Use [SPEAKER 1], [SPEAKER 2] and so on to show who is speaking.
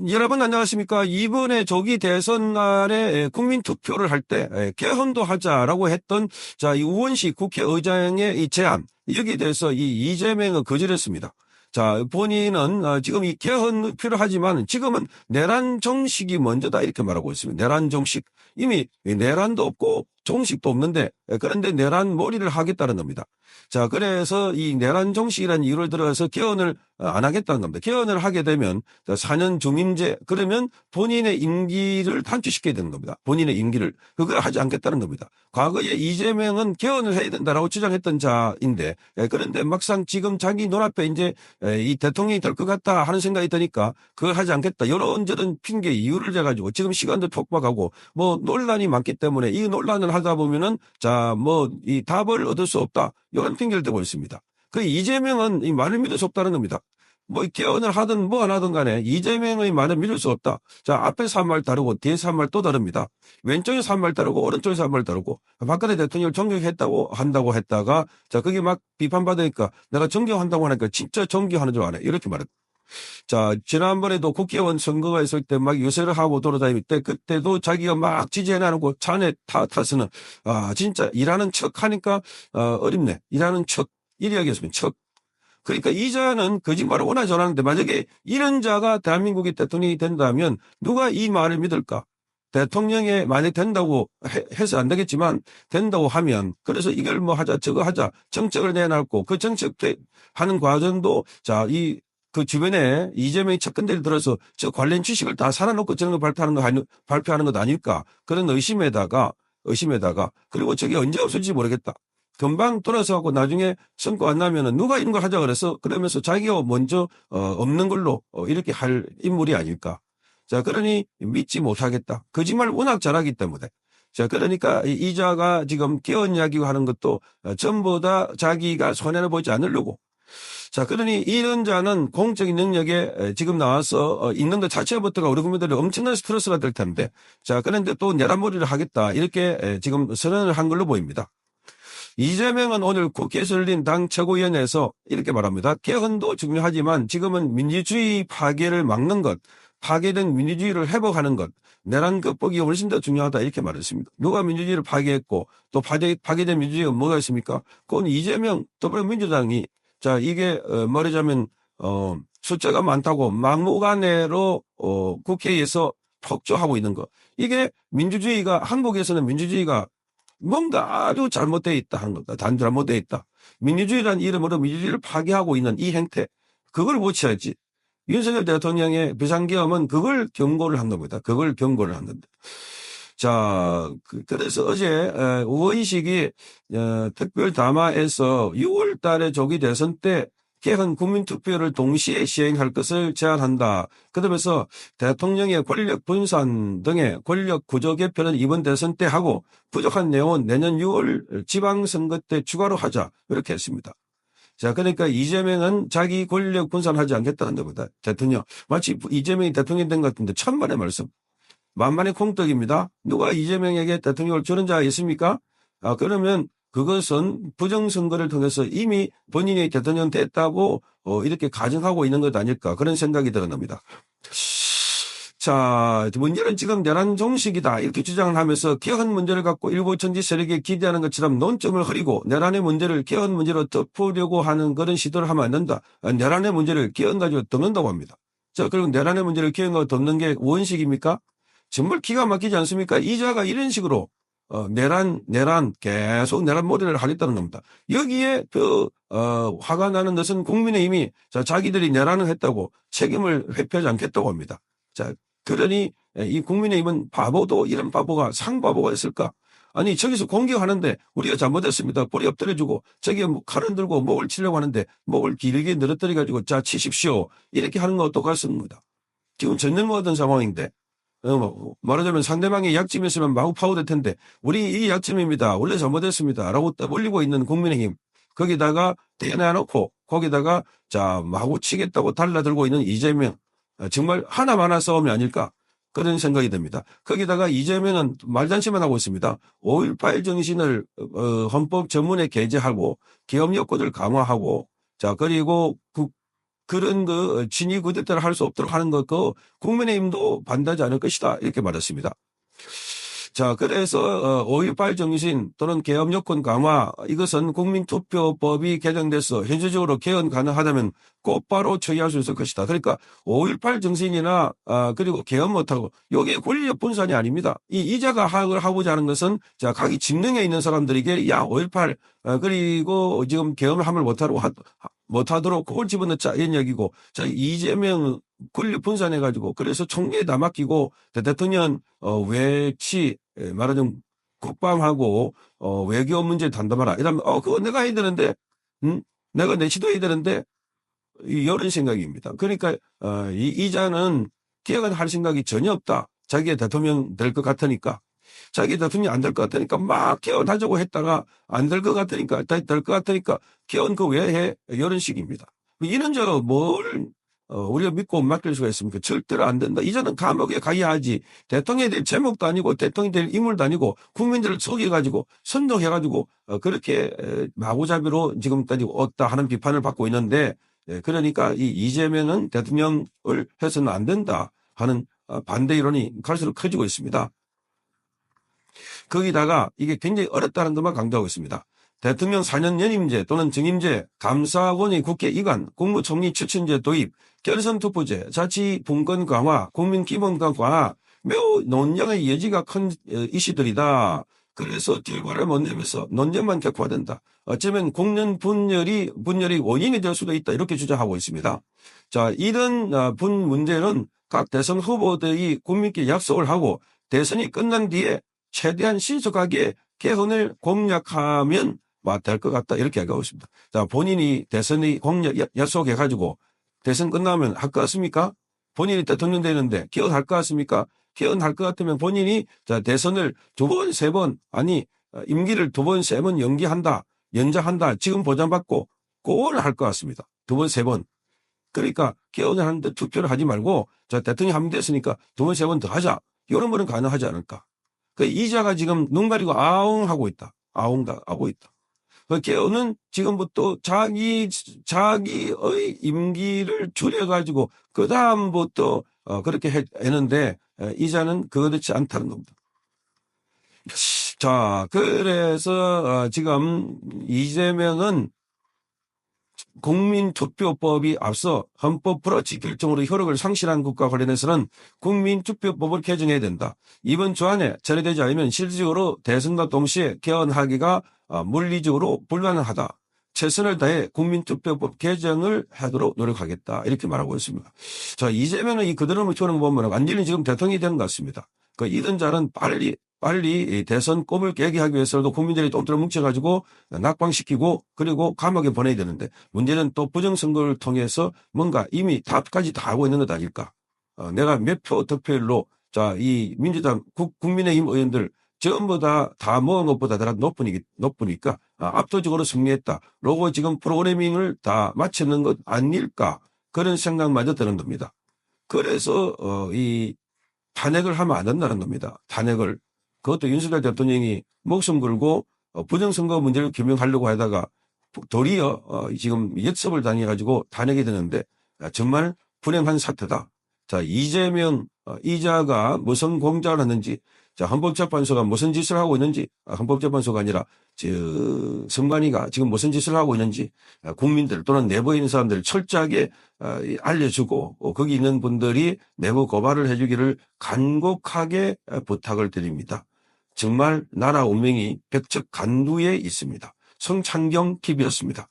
[SPEAKER 1] 여러분 안녕하십니까. 이번에 조기 대선 날에 국민 투표를 할 때 개헌도 하자라고 했던 이 우원식 국회의장의 이 제안, 여기에 대해서 이 이재명은 거절했습니다. 자, 본인은 지금 이 개헌 필요하지만 지금은 내란 정식이 먼저다 이렇게 말하고 있습니다. 내란 정식. 이미 내란도 없고 정식도 없는데 그런데 내란 몰이를 하겠다는 겁니다. 자, 그래서 이 내란 정식이라는 이유를 들어서 개헌을 안 하겠다는 겁니다. 개헌을 하게 되면 4년 중임제, 그러면 본인의 임기를 단축시켜야 되는 겁니다. 본인의 임기를. 그걸 하지 않겠다는 겁니다. 과거에 이재명은 개헌을 해야 된다라고 주장했던 자인데, 그런데 막상 지금 자기 눈앞에 이제 이 대통령이 될 것 같다 하는 생각이 드니까 그걸 하지 않겠다. 이런저런 핑계 이유를 대가지고 지금 시간도 촉박하고 뭐 논란이 많기 때문에 이 논란을 하다 보면은 이 답을 얻을 수 없다. 이런 핑계를 대고 있습니다. 그 이재명은 이 말을 믿을 수 없다는 겁니다. 뭐 개헌을 하든 뭐 안 하든 간에 이재명의 말을 믿을 수 없다. 자, 앞에서 한 말 다르고 뒤에서 한 말 또 다릅니다. 왼쪽에서 한 말 다르고 오른쪽에서 한 말 다르고 박근혜 대통령을 한다고 했다가 자, 거기 막 비판받으니까 내가 존경한다고 하니까 진짜 존경하는 줄 아네. 이렇게 말했다. 자, 지난번에도 국회의원 선거가 있을 때 막 유세를 하고 돌아다닐 때 그때도 자기가 막 지지해나가고 차 안에 타서는 진짜 일하는 척 하니까 어렵네. 일하는 척. 이래야겠습니다. 척. 그러니까 이 자는 거짓말을 워낙 잘하는데 만약에 이런 자가 대한민국의 대통령이 된다면 누가 이 말을 믿을까? 대통령에 만약 된다고 해서 안 되겠지만 된다고 하면 그래서 이걸 뭐 하자 저거 하자 정책을 내놨고 그 정책 하는 과정도 그 주변에 이재명이 측근들이 들어서 저 관련 지식을 다 살아놓고 저런 거 발표하는 것 아닐까 그런 의심에다가 그리고 저게 언제 없을지 모르겠다. 금방 돌아서 갖고 나중에 선거 안 나면은 누가 이런 걸 하자 그래서 그러면서 자기가 먼저 없는 걸로 이렇게 할 인물이 아닐까. 자, 그러니 믿지 못하겠다. 거짓말을 워낙 잘하기 때문에. 자, 그러니까 이자가 지금 개헌 이야기 하는 것도 전부 다 자기가 손해를 보지 않으려고. 자, 그러니 이런 자는 공적인 능력에 지금 나와서 있는 것 자체부터가 우리 국민들이 엄청난 스트레스가 될 텐데. 자, 그런데 또 내란몰이를 하겠다. 이렇게 지금 선언을 한 걸로 보입니다. 이재명은 오늘 국회에서 열린 당 최고위원회에서 이렇게 말합니다. 개헌도 중요하지만 지금은 민주주의 파괴를 막는 것, 파괴된 민주주의를 회복하는 것, 내란 극복이 훨씬 더 중요하다 이렇게 말했습니다. 누가 민주주의를 파괴했고 또 파괴된 민주주의가 뭐가 있습니까? 그건 이재명 더불어민주당이 자 이게 말하자면 숫자가 많다고 막무가내로 국회에서 폭주하고 있는 것. 이게 민주주의가 한국에서는 민주주의가 뭔가 아주 잘못되어 있다 하는 겁니다. 단 잘못되어 있다. 민주주의라는 이름으로 민주주의를 파괴하고 있는 이 행태. 그걸 고쳐야지. 윤석열 대통령의 비상계엄은 그걸 경고를 한 겁니다. 그걸 경고를 한 건데. 자, 그래서 어제 우원식이 특별 담화에서 6월 달에 조기 대선 때 개헌 국민투표를 동시에 시행할 것을 제안한다. 그러면서 대통령의 권력 분산 등의 권력 구조 개편은 이번 대선 때 하고 부족한 내용은 내년 6월 지방선거 때 추가로 하자. 이렇게 했습니다. 자, 그러니까 이재명은 자기 권력 분산하지 않겠다는 겁니다. 대통령. 마치 이재명이 대통령 된 것 같은데 천만의 말씀. 만만의 콩떡입니다. 누가 이재명에게 대통령을 주는 자가 있습니까? 그러면 그것은 부정선거를 통해서 이미 본인이 대통령 됐다고 이렇게 가정하고 있는 것 아닐까 그런 생각이 드러납니다. 자, 문제는 지금 내란 종식이다 이렇게 주장을 하면서 개헌 문제를 갖고 일부 천지 세력에 기대하는 것처럼 논점을 흐리고 내란의 문제를 개헌 문제로 덮으려고 하는 그런 시도를 하면 안 된다. 내란의 문제를 개헌 가지고 덮는다고 합니다. 자, 그리고 내란의 문제를 개헌 가지고 덮는 게 원식입니까? 정말 기가 막히지 않습니까? 이자가 이런 식으로 내란 계속 내란몰이를 하겠다는 겁니다. 여기에 화가 나는 것은 국민의힘이 자기들이 내란을 했다고 책임을 회피하지 않겠다고 합니다. 자, 그러니 이 국민의힘은 바보도 이런 바보가 상바보가 있을까? 아니 저기서 공격하는데 우리가 잘못했습니다. 뿌리 엎드려주고 저기 칼을 들고 목을 치려고 하는데 목을 길게 늘어뜨려 가지고 자 치십시오. 이렇게 하는 거 똑같습니다. 지금 전쟁모던 상황인데 말하자면 상대방의 약점이 있으면 마구 파고들 텐데 우리 이 약점입니다. 원래 잘못했습니다. 라고 떠벌리고 있는 국민의힘 거기다가 대내놓고 거기다가 자 마구 치겠다고 달라들고 있는 이재명 정말 하나마나 싸움이 아닐까 그런 생각이 듭니다. 거기다가 이재명은 말잔치만 하고 있습니다. 5.18 정신을 헌법 전문에 게재하고 기업 여건을 강화하고 자 그리고 그런 친위 구대타를 할 수 없도록 하는 것, 국민의힘도 반대하지 않을 것이다. 이렇게 말했습니다. 자, 그래서 5.18 정신 또는 계엄 여건 강화, 이것은 국민투표법이 개정돼서 현실적으로 개헌 가능하다면 곧바로 처리할 수 있을 것이다. 그러니까 5.18 정신이나 그리고 개헌 못하고 이게 권력 분산이 아닙니다. 이자가 하고자 하는 것은 자, 각기 직능에 있는 사람들에게 야 5.18 그리고 지금 개헌을 함을 못하도록 그걸 집어넣자 이런 얘기고, 자, 이재명 권력 분산해가지고 그래서 총리에다 맡기고 대통령 외치 말하자면 국방하고 외교 문제 담당하라 이러면 그거 내가 해야 되는데 내가 내치도 해야 되는데 이런 생각입니다. 그러니까 이자는 개헌할 생각이 전혀 없다. 자기가 대통령 될 것 같으니까, 자기 대통령 안 될 것 같으니까 막 개헌하자고 했다가 안 될 것 같으니까 될 것 같으니까 개헌 그 왜 해? 이런 식입니다. 이런 뭘 우리가 믿고 맡길 수가 있습니까? 절대로 안 된다. 이제는 감옥에 가야 하지. 대통령이 될 제목도 아니고 대통령이 될 인물도 아니고 국민들을 속여가지고 선동해가지고 그렇게 마구잡이로 지금까지 왔다 하는 비판을 받고 있는데, 그러니까 이 이재명은 대통령을 해서는 안 된다 하는 반대 여론이 갈수록 커지고 있습니다. 거기다가 이게 굉장히 어렵다는 것만 강조하고 있습니다. 대통령 4년 연임제 또는 증임제, 감사원의 국회 이관, 국무총리 추천제 도입, 결선투표제, 자치분권 강화, 국민기본권 강화, 매우 논쟁의 여지가 큰 이슈들이다. 그래서 결과를 못 내면서 논쟁만 격화된다. 어쩌면 국민 분열이 원인이 될 수도 있다. 이렇게 주장하고 있습니다. 자, 이런 분 문제는 각 대선 후보들이 국민께 약속을 하고 대선이 끝난 뒤에 최대한 신속하게 개헌을 공약하면 될 것 같다. 이렇게 얘기하고 있습니다. 자, 본인이 대선의 공약 약속해가지고 대선 끝나면 할 것 같습니까? 본인이 대통령 되는데 개헌할 것 같습니까? 개헌할 것 같으면 본인이 대선을 2번, 3번, 아니, 임기를 2번, 3번 연장한다. 지금 보장받고 그걸 할 것 같습니다. 2번, 3번. 그러니까 개헌을 하는데 투표를 하지 말고 대통령 한 번 됐으니까 2번, 3번 더 하자. 이런 거는 가능하지 않을까. 그 이자가 지금 눈 가리고 아웅하고 있다. 아웅하고 있다. 그 개헌은 지금부터 자기의 임기를 줄여가지고 그 다음부터 그렇게 했는데 이자는 그렇지 않다는 겁니다. 자, 그래서 지금 이재명은 국민투표법이 앞서 헌법 불허치 결정으로 효력을 상실한 것과 관련해서는 국민투표법을 개정해야 된다. 이번 주안에 처리되지 않으면 실질적으로 대선과 동시에 개헌하기가 물리적으로 불가능하다. 최선을 다해 국민투표법 개정을 하도록 노력하겠다. 이렇게 말하고 있습니다. 자, 이재명은 이 그대로 묻혀오는 거 보면 완전히 지금 대통령이 된 것 같습니다. 그 이런 자는 빨리 대선 꿈을 깨게 하기 위해서도 국민들이 똘똘 뭉쳐가지고 낙방시키고 그리고 감옥에 보내야 되는데, 문제는 또 부정선거를 통해서 뭔가 이미 답까지 다 하고 있는 것 아닐까. 내가 몇 표 득표율로 이 민주당 국민의힘 의원들 전부 다 모은 것보다 더 높으니까 압도적으로 승리했다. 라고 지금 프로그래밍을 다 마치는 것 아닐까. 그런 생각마저 드는 겁니다. 그래서 이 탄핵을 하면 안 된다는 겁니다. 탄핵을. 그것도 윤석열 대통령이 목숨 걸고 부정선거 문제를 규명하려고 하다가 도리어 지금 역습을 당해가지고 탄핵이 되는데 정말 불행한 사태다. 자, 이재명 이자가 무슨 공작을 했는지, 자, 헌법재판소가 무슨 짓을 하고 있는지, 헌법재판소가 아니라 선관위가 지금 무슨 짓을 하고 있는지 국민들 또는 내부에 있는 사람들을 철저하게 알려주고 거기 있는 분들이 내부 고발을 해주기를 간곡하게 부탁을 드립니다. 정말 나라 운명이 벽적 간두에 있습니다. 성창경 TV였습니다.